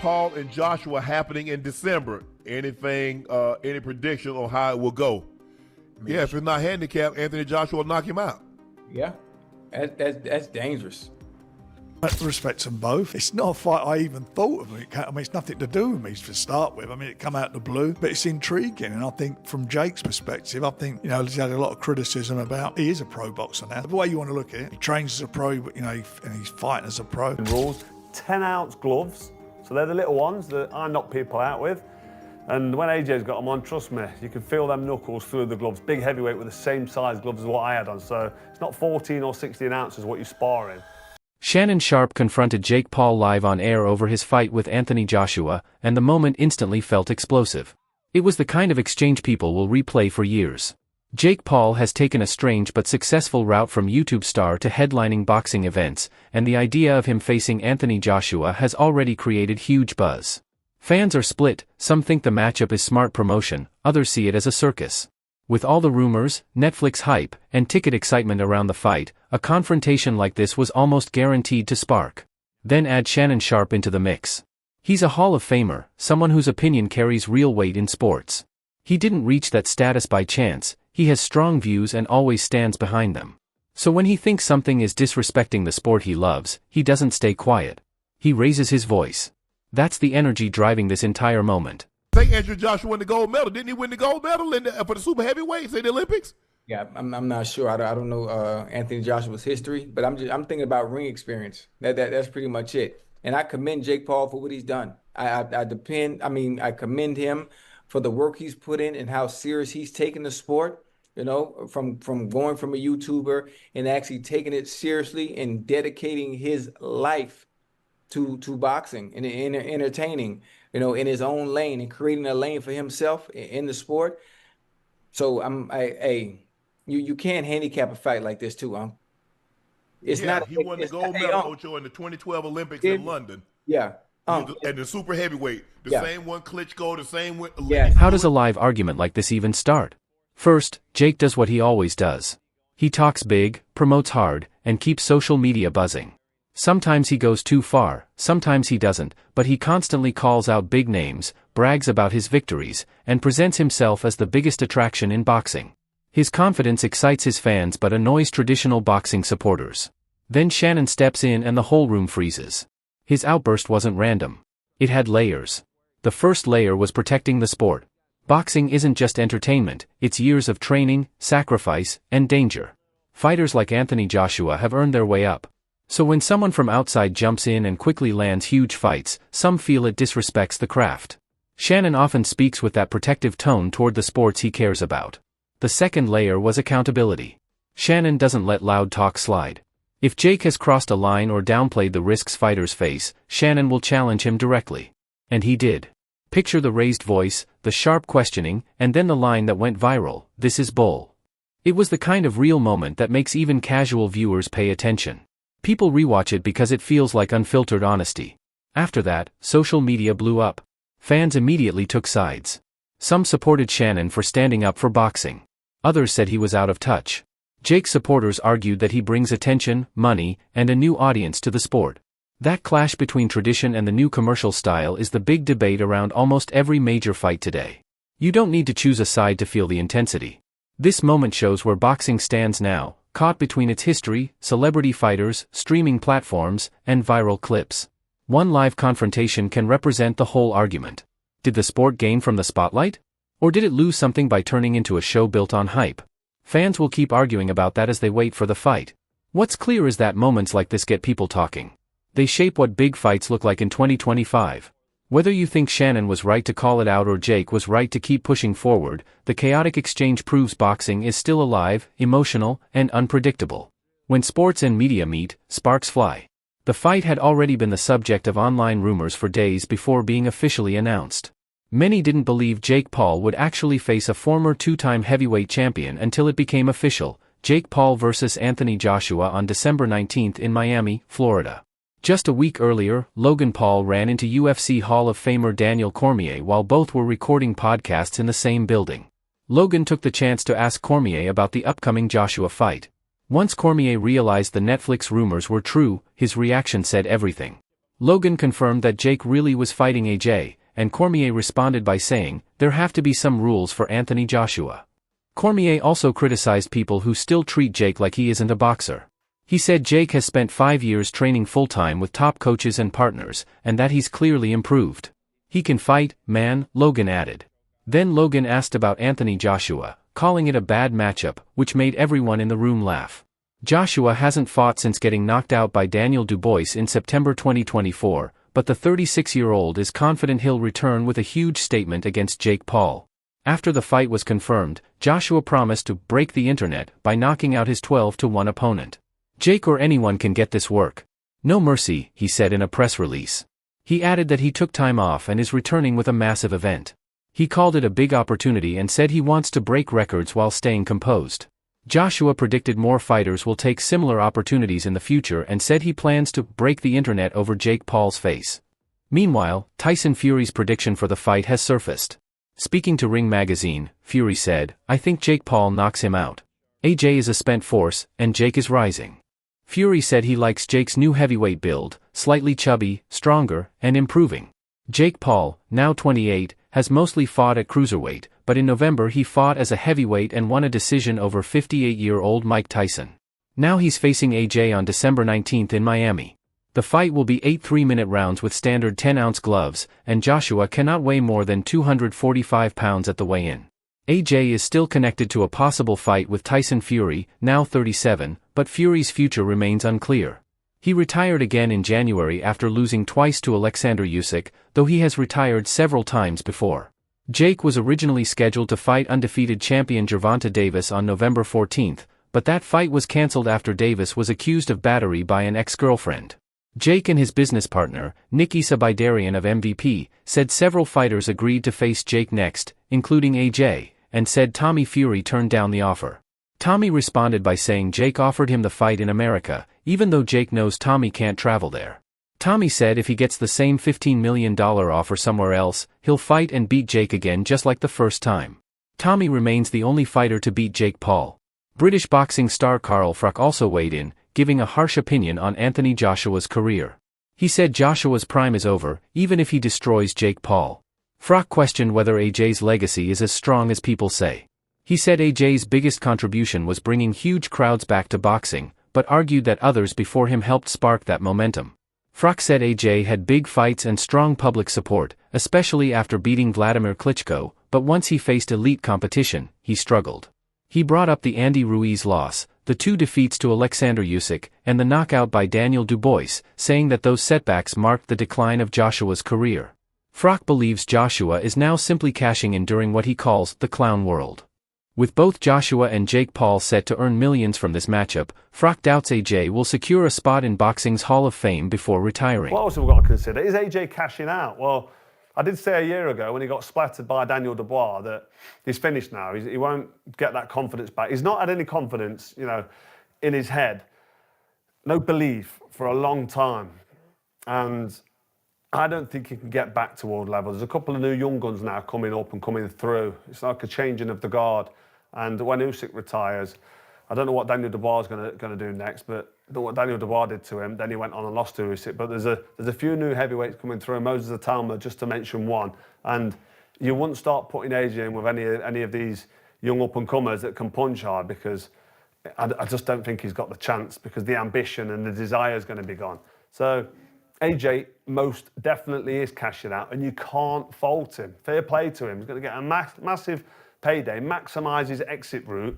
Paul and Joshua happening in December. Anything, any prediction on how it will go? Yeah, if it's not handicapped, Anthony Joshua will knock him out. Yeah, that's dangerous. I respect them both. It's not a fight I even thought of. I mean, it's nothing to do with me to start with. I mean, it come out of the blue, but it's intriguing. And I think from Jake's perspective, I think, he's had a lot of criticism about, he is a pro boxer now. The way you want to look at it, he trains as a pro, but, and he's fighting as a pro. Rules, 10-ounce gloves. So they're the little ones that I knock people out with. And when AJ's got them on, trust me, you can feel them knuckles through the gloves. Big heavyweight with the same size gloves as what I had on. So it's not 14 or 16 ounces what you spar in. Shannon Sharpe confronted Jake Paul live on air over his fight with Anthony Joshua, and the moment instantly felt explosive. It was the kind of exchange people will replay for years. Jake Paul has taken a strange but successful route from YouTube star to headlining boxing events, and the idea of him facing Anthony Joshua has already created huge buzz. Fans are split, some think the matchup is smart promotion, others see it as a circus. With all the rumors, Netflix hype, and ticket excitement around the fight, a confrontation like this was almost guaranteed to spark. Then add Shannon Sharpe into the mix. He's a Hall of Famer, someone whose opinion carries real weight in sports. He didn't reach that status by chance, he has strong views and always stands behind them. So when he thinks something is disrespecting the sport he loves, he doesn't stay quiet. He raises his voice. That's the energy driving this entire moment. I think Anthony Joshua won the gold medal. Didn't he win the gold medal for the super heavyweights in the Olympics? Yeah, I'm not sure. I don't know Anthony Joshua's history, but I'm thinking about ring experience. That's pretty much it. And I commend Jake Paul for what he's done. I commend him for the work he's put in and how serious he's taken the sport. From going from a YouTuber and actually taking it seriously and dedicating his life to boxing and entertaining, in his own lane and creating a lane for himself in the sport. So you can't handicap a fight like this too, It's not. He won the gold medal, Ocho, in the 2012 Olympics in London. Yeah. And the super heavyweight, same one Klitschko, the same one. How does a live argument like this even start? First, Jake does what he always does. He talks big, promotes hard, and keeps social media buzzing. Sometimes he goes too far, sometimes he doesn't, but he constantly calls out big names, brags about his victories, and presents himself as the biggest attraction in boxing. His confidence excites his fans but annoys traditional boxing supporters. Then Shannon steps in and the whole room freezes. His outburst wasn't random. It had layers. The first layer was protecting the sport. Boxing isn't just entertainment, it's years of training, sacrifice, and danger. Fighters like Anthony Joshua have earned their way up. So when someone from outside jumps in and quickly lands huge fights, some feel it disrespects the craft. Shannon often speaks with that protective tone toward the sports he cares about. The second layer was accountability. Shannon doesn't let loud talk slide. If Jake has crossed a line or downplayed the risks fighters face, Shannon will challenge him directly. And he did. Picture the raised voice, the sharp questioning, and then the line that went viral, "This is bull." It was the kind of real moment that makes even casual viewers pay attention. People rewatch it because it feels like unfiltered honesty. After that, social media blew up. Fans immediately took sides. Some supported Shannon for standing up for boxing. Others said he was out of touch. Jake's supporters argued that he brings attention, money, and a new audience to the sport. That clash between tradition and the new commercial style is the big debate around almost every major fight today. You don't need to choose a side to feel the intensity. This moment shows where boxing stands now, caught between its history, celebrity fighters, streaming platforms, and viral clips. One live confrontation can represent the whole argument. Did the sport gain from the spotlight? Or did it lose something by turning into a show built on hype? Fans will keep arguing about that as they wait for the fight. What's clear is that moments like this get people talking. They shape what big fights look like in 2025. Whether you think Shannon was right to call it out or Jake was right to keep pushing forward, the chaotic exchange proves boxing is still alive, emotional, and unpredictable. When sports and media meet, sparks fly. The fight had already been the subject of online rumors for days before being officially announced. Many didn't believe Jake Paul would actually face a former two-time heavyweight champion until it became official: Jake Paul vs. Anthony Joshua on December 19 in Miami, Florida. Just a week earlier, Logan Paul ran into UFC Hall of Famer Daniel Cormier while both were recording podcasts in the same building. Logan took the chance to ask Cormier about the upcoming Joshua fight. Once Cormier realized the Netflix rumors were true, his reaction said everything. Logan confirmed that Jake really was fighting AJ, and Cormier responded by saying, "There have to be some rules for Anthony Joshua." Cormier also criticized people who still treat Jake like he isn't a boxer. He said Jake has spent 5 years training full-time with top coaches and partners, and that he's clearly improved. "He can fight, man," Logan added. Then Logan asked about Anthony Joshua, calling it a bad matchup, which made everyone in the room laugh. Joshua hasn't fought since getting knocked out by Daniel Dubois in September 2024, but the 36-year-old is confident he'll return with a huge statement against Jake Paul. After the fight was confirmed, Joshua promised to break the internet by knocking out his 12-1 opponent. "Jake or anyone can get this work. No mercy," he said in a press release. He added that he took time off and is returning with a massive event. He called it a big opportunity and said he wants to break records while staying composed. Joshua predicted more fighters will take similar opportunities in the future and said he plans to break the internet over Jake Paul's face. Meanwhile, Tyson Fury's prediction for the fight has surfaced. Speaking to Ring Magazine, Fury said, "I think Jake Paul knocks him out. AJ is a spent force, and Jake is rising." Fury said he likes Jake's new heavyweight build, slightly chubby, stronger, and improving. Jake Paul, now 28, has mostly fought at cruiserweight, but in November he fought as a heavyweight and won a decision over 58-year-old Mike Tyson. Now he's facing AJ on December 19 in Miami. The fight will be 8 3-minute rounds with standard 10-ounce gloves, and Joshua cannot weigh more than 245 pounds at the weigh-in. AJ is still connected to a possible fight with Tyson Fury, now 37, but Fury's future remains unclear. He retired again in January after losing twice to Alexander Usyk, though he has retired several times before. Jake was originally scheduled to fight undefeated champion Gervonta Davis on November 14, but that fight was cancelled after Davis was accused of battery by an ex-girlfriend. Jake and his business partner, Nick Isabaidarian of MVP, said several fighters agreed to face Jake next, including AJ, and said Tommy Fury turned down the offer. Tommy responded by saying Jake offered him the fight in America, even though Jake knows Tommy can't travel there. Tommy said if he gets the same $15 million offer somewhere else, he'll fight and beat Jake again just like the first time. Tommy remains the only fighter to beat Jake Paul. British boxing star Carl Froch also weighed in, giving a harsh opinion on Anthony Joshua's career. He said Joshua's prime is over, even if he destroys Jake Paul. Froch questioned whether AJ's legacy is as strong as people say. He said AJ's biggest contribution was bringing huge crowds back to boxing, but argued that others before him helped spark that momentum. Froch said AJ had big fights and strong public support, especially after beating Vladimir Klitschko, but once he faced elite competition, he struggled. He brought up the Andy Ruiz loss, the 2 defeats to Alexander Usyk, and the knockout by Daniel Dubois, saying that those setbacks marked the decline of Joshua's career. Froch believes Joshua is now simply cashing in during what he calls the clown world. With both Joshua and Jake Paul set to earn millions from this matchup, Froch doubts AJ will secure a spot in boxing's Hall of Fame before retiring. What else have we got to consider? Is AJ cashing out? Well, I did say a year ago when he got splattered by Daniel Dubois that he's finished now. He won't get that confidence back. He's not had any confidence, in his head. No belief for a long time. And I don't think he can get back to world level. There's a couple of new young guns now coming up and coming through. It's like a changing of the guard. And when Usyk retires, I don't know what Daniel Dubois is going to do next, but what Daniel Dubois did to him, then he went on and lost to Usyk. But there's a few new heavyweights coming through, Moses Atalma, just to mention one. And you wouldn't start putting AJ in with any of these young up-and-comers that can punch hard, because I just don't think he's got the chance, because the ambition and the desire is going to be gone. So AJ most definitely is cashing out, and you can't fault him. Fair play to him. He's going to get a massive payday, maximise his exit route,